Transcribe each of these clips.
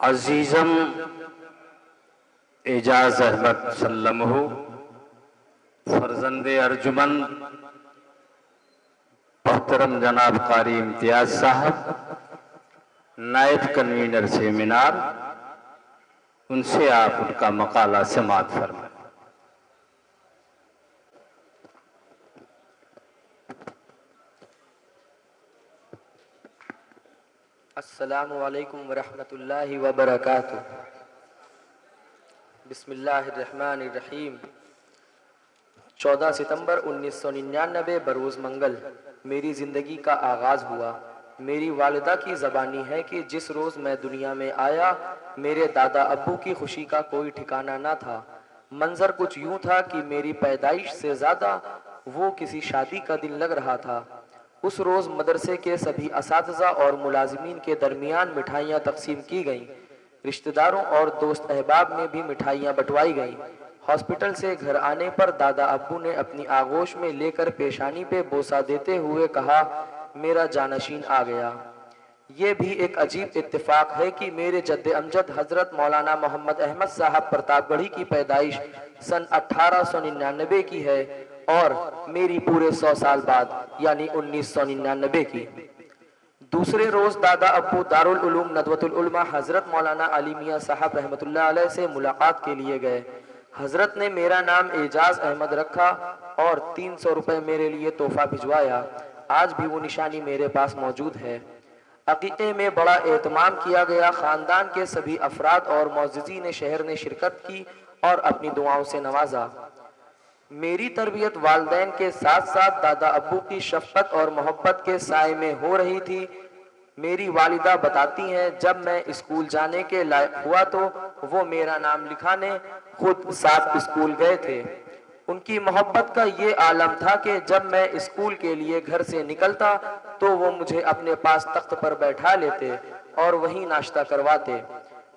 अजीज़म एजाज अहमद सल्लमहु फर्जंद अर्जुमन मोहतरम जनाब कारी इम्तियाज साहब, नायब कन्वीनर सेमिनार, उनसे आप उनका मकाला समाअत फरमाएं। अस्सलामु अलैकुम वरहमतुल्लाहि वबरकातुह। बिस्मिल्लाहिर्रहमानिर्रहीम। 14 सितंबर 1999 बरोज़ मंगल मेरी ज़िंदगी का आगाज़ हुआ। मेरी वालिदा की ज़बानी है कि जिस रोज़ मैं दुनिया में आया मेरे दादा अब्बू की खुशी का कोई ठिकाना ना था। मंजर कुछ यूँ था कि मेरी पैदाइश से ज़्यादा वो किसी शादी का दिन लग रहा था। उस रोज़ मदरसे के सभी असातिज़ा और मुलाजिमीन के दरमियान मिठाइयाँ तकसीम की गईं। रिश्तेदारों और दोस्त अहबाब में भी मिठाइयाँ बंटवाई गईं। हॉस्पिटल से घर आने पर दादा अब्बू ने अपनी आगोश में लेकर पेशानी पे बोसा देते हुए कहा, मेरा जानशीन आ गया। ये भी एक अजीब इत्तेफाक है कि मेरे जद्द अमजद हजरत मौलाना मोहम्मद अहमद साहब प्रतापगढ़ी की पैदाइश सन 1899 की है और मेरी पूरे 100 साल बाद यानी 1999 की। दूसरे रोज दादा अब्बू दारुल उलूम नदवतुल उलमा हजरत मौलाना अली मियां साहब रहमतुल्लाह अलैह से मुलाकात के लिए गए। हजरत ने मेरा नाम एजाज अहमद रखा और 300 रुपए मेरे लिए तोहफा भिजवाया। आज भी वो निशानी मेरे पास मौजूद है। अकीक़े में बड़ा एहतमाम किया गया। ख़ानदान के सभी अफराद और मुअज़्ज़िज़ीन शहर ने शिरकत की और अपनी दुआओं से नवाजा। मेरी तरबियत वालिदैन के साथ साथ दादा अब्बू की शफ़क़त और मोहब्बत के साए में हो रही थी। मेरी वालिदा बताती हैं, जब मैं स्कूल जाने के लायक हुआ तो वो मेरा नाम लिखाने खुद साथ स्कूल गए थे। उनकी मोहब्बत का ये आलम था कि जब मैं स्कूल के लिए घर से निकलता तो वो मुझे अपने पास तख्त पर बैठा लेते और वहीं नाश्ता करवाते।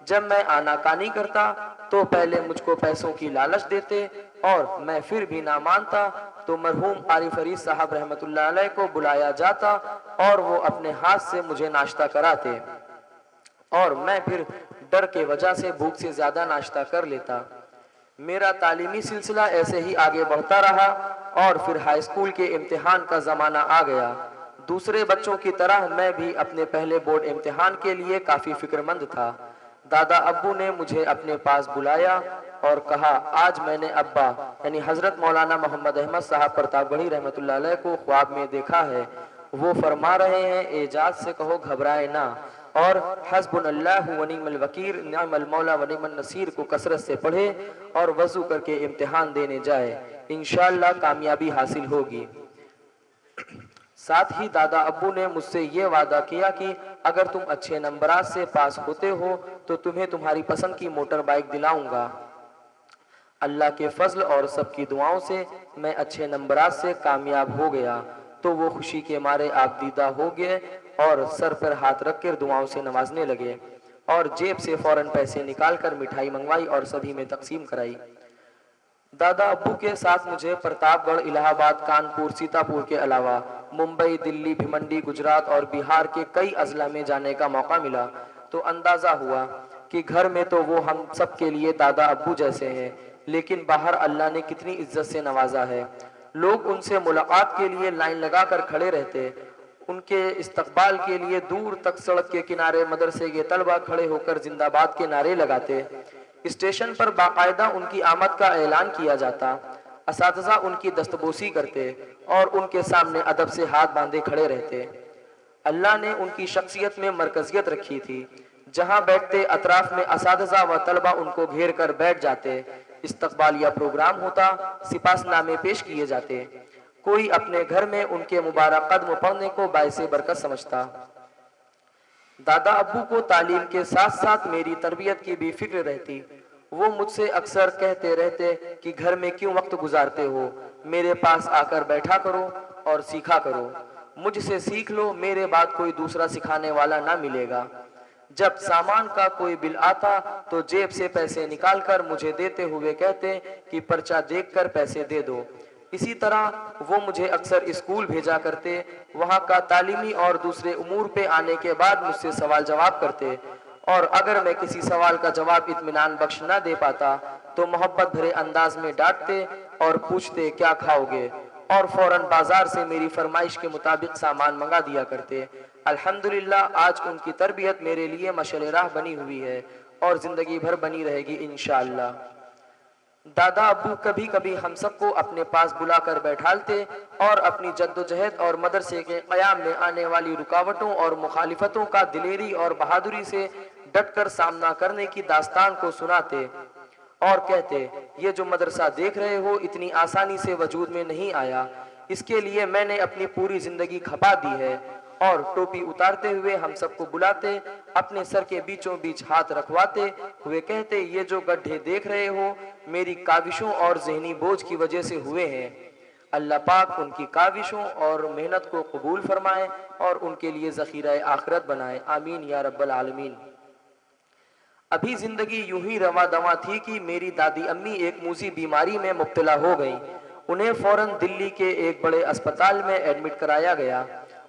जब मैं आनाकानी करता तो पहले मुझको पैसों की लालच देते और मैं फिर भी ना मानता तो मरहूम आरिफ फरीद साहब रहमतुल्लाह अलैह को बुलाया जाता और वो अपने हाथ से मुझे नाश्ता कराते और मैं फिर डर के वजह से भूख से ज्यादा नाश्ता कर लेता। मेरा तालीमी सिलसिला ऐसे ही आगे बढ़ता रहा और फिर हाई स्कूल के इम्तिहान का ज़माना आ गया। दूसरे बच्चों की तरह मैं भी अपने पहले बोर्ड इम्तिहान के लिए काफ़ी फिक्रमंद था। दादा अब्बू ने मुझे अपने पास बुलाया और कहा, आज मैंने अब्बा यानी हज़रत मौलाना मोहम्मद अहमद साहब प्रतापगढ़ी रहमतुल्लाह अलैह को ख्वाब में देखा है। वो फरमा रहे हैं, एजाज से कहो घबराए ना और हस्बुनल्लाहु व निअमल वकील निअमल मौला व निअमन नसीर को कसरत से पढ़े और वजू करके इम्तिहान देने जाए। इंशाअल्लाह कामयाबी हासिल होगी। साथ ही दादा अब्बू ने मुझसे ये वादा किया कि अगर तुम अच्छे नंबरात से पास होते हो तो तुम्हें तुम्हारी पसंद की मोटर बाइक दिलाऊंगा। अल्लाह के फजल और सबकी दुआओं से मैं अच्छे नंबरात से कामयाब हो गया तो वो खुशी के मारे आप दीदा हो गए और सर पर हाथ रख कर दुआओं से नवाजने लगे और जेब से फौरन पैसे निकालकर मिठाई मंगवाई और सभी में तकसीम कराई। दादा अब्बू के साथ मुझे प्रतापगढ़, इलाहाबाद, कानपुर, सीतापुर के अलावा मुंबई, दिल्ली, भिवंडी, गुजरात और बिहार के कई अजला में जाने का मौका मिला तो अंदाजा हुआ कि घर में तो वो हम सब के लिए दादा अब्बू जैसे हैं, लेकिन बाहर अल्लाह ने कितनी इज्जत से नवाजा है। लोग उनसे मुलाकात के लिए लाइन लगाकर खड़े रहते। उनके इस्तकबाल के लिए दूर तक सड़क के किनारे मदरसे के तलबा खड़े होकर जिंदाबाद के नारे लगाते। स्टेशन पर बाकायदा उनकी आमद का ऐलान किया जाता। असातिज़ा उनकी दस्तबोसी करते और उनके सामने अदब से हाथ बांधे खड़े रहते। अल्लाह ने उनकी शख्सियत में मरकजियत रखी थी। जहां बैठते अतराफ में असातिज़ा व तलबा उनको घेर कर बैठ जाते। इस्तकबालिया प्रोग्राम होता, सिपासनामे पेश किए जाते। कोई अपने घर में उनके मुबारक कदम पढ़ने को बाइसे बरकत समझता। दादा अब्बू को तालीम के साथ साथ मेरी तरबियत की भी फिक्र रहती। वो मुझसे अक्सर कहते रहते कि घर में क्यों वक्त गुजारते हो, मेरे पास आकर बैठा करो और सीखा करो। मुझसे सीख लो, मेरे बाद कोई दूसरा सिखाने वाला ना मिलेगा। जब सामान का कोई बिल आता तो जेब से पैसे निकालकर मुझे देते हुए कहते कि पर्चा देखकर पैसे दे दो। इसी तरह वो मुझे अक्सर स्कूल भेजा करते। वहाँ का तालीमी और दूसरे उमूर पे आने के बाद मुझसे सवाल जवाब करते اور اگر میں کسی سوال کا جواب اطمینان بخش نہ دے پاتا تو محبت بھرے انداز میں ڈانٹتے اور پوچھتے کیا کھاؤ گے، اور فوراً بازار سے میری فرمائش کے مطابق سامان منگا دیا کرتے۔ الحمدللہ آج ان کی تربیت میرے لیے مشعل راہ بنی ہوئی ہے اور زندگی بھر بنی رہے گی انشاءاللہ۔ دادا ابو کبھی کبھی ہم سب کو اپنے پاس بلا کر بیٹھالتے اور اپنی جدوجہد اور مدرسے کے قیام میں آنے والی رکاوٹوں اور مخالفتوں کا دلیری اور بہادری سے ڈٹ کر سامنا کرنے کی داستان کو سناتے اور کہتے، یہ جو مدرسہ دیکھ رہے ہو اتنی آسانی سے وجود میں نہیں آیا، اس کے لیے میں نے اپنی پوری زندگی کھپا دی ہے۔ اور ٹوپی اتارتے ہوئے ہم سب کو بلاتے، اپنے سر کے بیچوں بیچ ہاتھ رکھواتے ہوئے کہتے، یہ جو گڈھے دیکھ رہے ہو میری کاوشوں اور ذہنی بوجھ کی وجہ سے ہوئے ہیں۔ اللہ پاک ان کی کاوشوں اور محنت کو قبول فرمائے اور ان کے لیے ذخیرہ آخرت بنائے، آمین یا رب العالمین۔ ابھی زندگی یوں ہی رواں دواں تھی کہ میری دادی امی ایک موذی بیماری میں مبتلا ہو گئیں۔ انہیں فوراً دلی کے ایک بڑے اسپتال میں ایڈمٹ کرایا گیا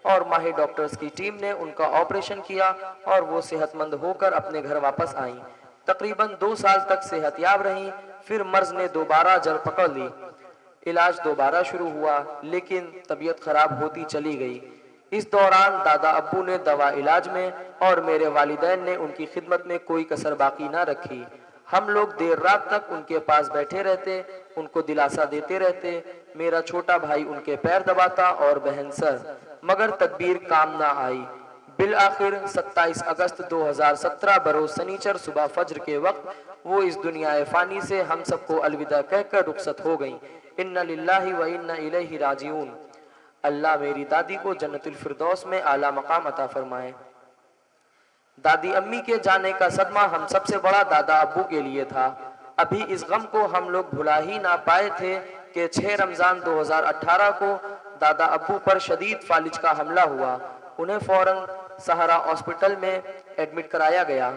اور ماہر ڈاکٹرز کی ٹیم نے ان کا آپریشن کیا اور وہ صحت مند ہو کر اپنے گھر واپس آئیں۔ تقریباً 2 سال تک صحت یاب رہیں، پھر مرض نے دوبارہ جڑ پکڑ لی۔ علاج دوبارہ شروع ہوا لیکن طبیعت خراب ہوتی چلی گئی۔ اس دوران دادا ابو نے دوا علاج میں اور میرے والدین نے ان کی خدمت میں کوئی کسر باقی نہ رکھی۔ ہم لوگ دیر رات تک ان کے پاس بیٹھے رہتے، ان کو دلاسا دیتے رہتے۔ میرا چھوٹا بھائی ان کے پیر دباتا اور بہن سر، مگر تدبیر کام نہ آئی۔ بالآخر 27 اگست 2017 بروز سنیچر صبح فجر کے وقت وہ اس دنیا فانی سے ہم سب کو الوداع کہہ کر رخصت ہو گئیں۔ انا للہ و انا الیہ راجعون۔ اللہ میری دادی کو جنت الفردوس میں اعلیٰ مقام عطا فرمائے۔ دادی امی کے جانے کا صدمہ ہم سب سے بڑا دادا ابو کے لیے تھا۔ ابھی اس غم کو ہم لوگ بھلا ہی نہ پائے تھے کہ 6 رمضان 2018 کو دادا ابو پر شدید فالج کا حملہ ہوا۔ انہیں فوراً سہارا ہاسپٹل میں ایڈمٹ کرایا گیا۔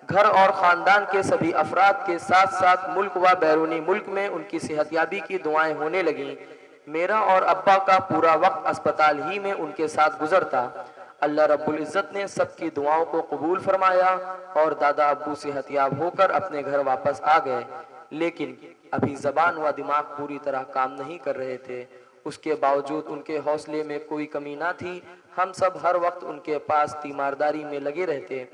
گھر اور خاندان کے سبھی افراد کے ساتھ ساتھ ملک و بیرونی ملک میں ان کی صحت یابی کی دعائیں ہونے لگیں۔ میرا اور ابا کا پورا وقت اسپتال ہی میں ان کے ساتھ گزرتا۔ اللہ رب العزت نے سب کی دعاؤں کو قبول فرمایا اور دادا ابو صحت یاب ہو کر اپنے گھر واپس آ گئے، لیکن ابھی زبان و دماغ پوری طرح کام نہیں کر رہے تھے۔ اس کے باوجود ان کے حوصلے میں کوئی کمی نہ تھی۔ ہم سب ہر وقت ان کے پاس تیمارداری میں لگے رہتے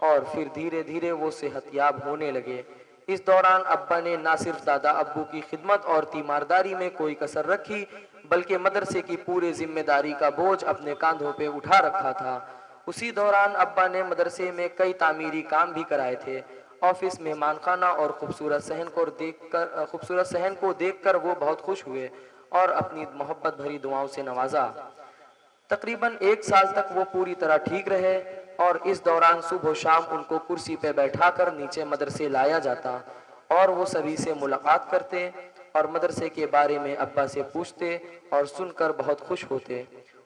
اور پھر دھیرے دھیرے وہ صحت یاب ہونے لگے۔ اس دوران ابا نے نہ صرف دادا ابو کی خدمت اور تیمارداری میں کوئی کسر رکھی بلکہ مدرسے کی پورے ذمہ داری کا بوجھ اپنے کاندھوں پہ اٹھا رکھا تھا۔ اسی دوران ابا نے مدرسے میں کئی تعمیری کام بھی کرائے تھے۔ آفس، مہمان خانہ اور خوبصورت صحن کو دیکھ کر وہ بہت خوش ہوئے اور اپنی محبت بھری دعاؤں سے نوازا۔ تقریباً 1 سال تک وہ پوری طرح ٹھیک رہے اور اس دوران صبح و شام ان کو کرسی پہ بیٹھا کر نیچے مدرسے لایا جاتا اور وہ سبھی سے ملاقات کرتے اور مدرسے کے بارے میں ابا سے پوچھتے اور سن کر بہت خوش ہوتے۔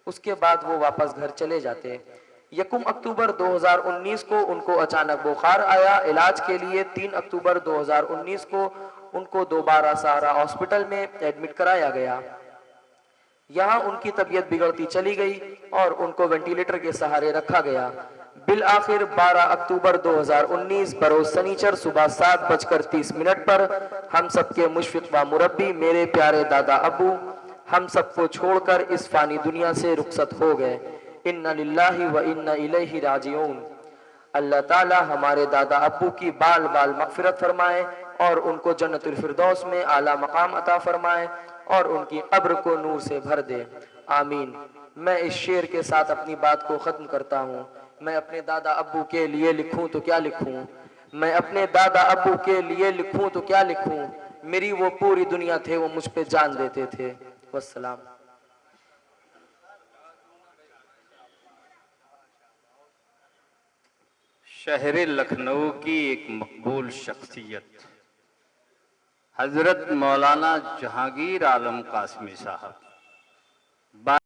اس کے بعد وہ واپس گھر چلے جاتے۔ 1 اکتوبر 2019 کو ان کو اچانک بخار آیا۔ علاج کے لیے 3 اکتوبر 2019 کو ان کو دوبارہ سہارا ہاسپٹل میں ایڈمٹ کرایا گیا۔ یہاں ان کی طبیعت بگڑتی چلی گئی اور ان کو وینٹیلیٹر کے سہارے رکھا گیا۔ بالآخر 12 اکتوبر 2019 بروز سنیچر صبح 7:30 پر ہم سب کے مشفق و مربی میرے پیارے دادا ابو ہم سب کو چھوڑ کر اس فانی دنیا سے رخصت ہو گئے۔ انا للہ و انا الیہ راجعون۔ اللہ تعالی ہمارے دادا ابو کی بال بال مغفرت فرمائے اور ان کو جنت الفردوس میں اعلیٰ مقام عطا فرمائے اور ان کی قبر کو نور سے بھر دے، آمین۔ میں اس شعر کے ساتھ اپنی بات کو ختم کرتا ہوں۔ میں اپنے دادا ابو کے لیے لکھوں تو کیا لکھوں، میں اپنے دادا ابو کے لیے لکھوں تو کیا لکھوں، میری وہ پوری دنیا تھے، وہ مجھ پہ جان دیتے تھے۔ والسلام۔ شہر لکھنؤ کی ایک مقبول شخصیت حضرت مولانا جہانگیر عالم قاسمی صاحب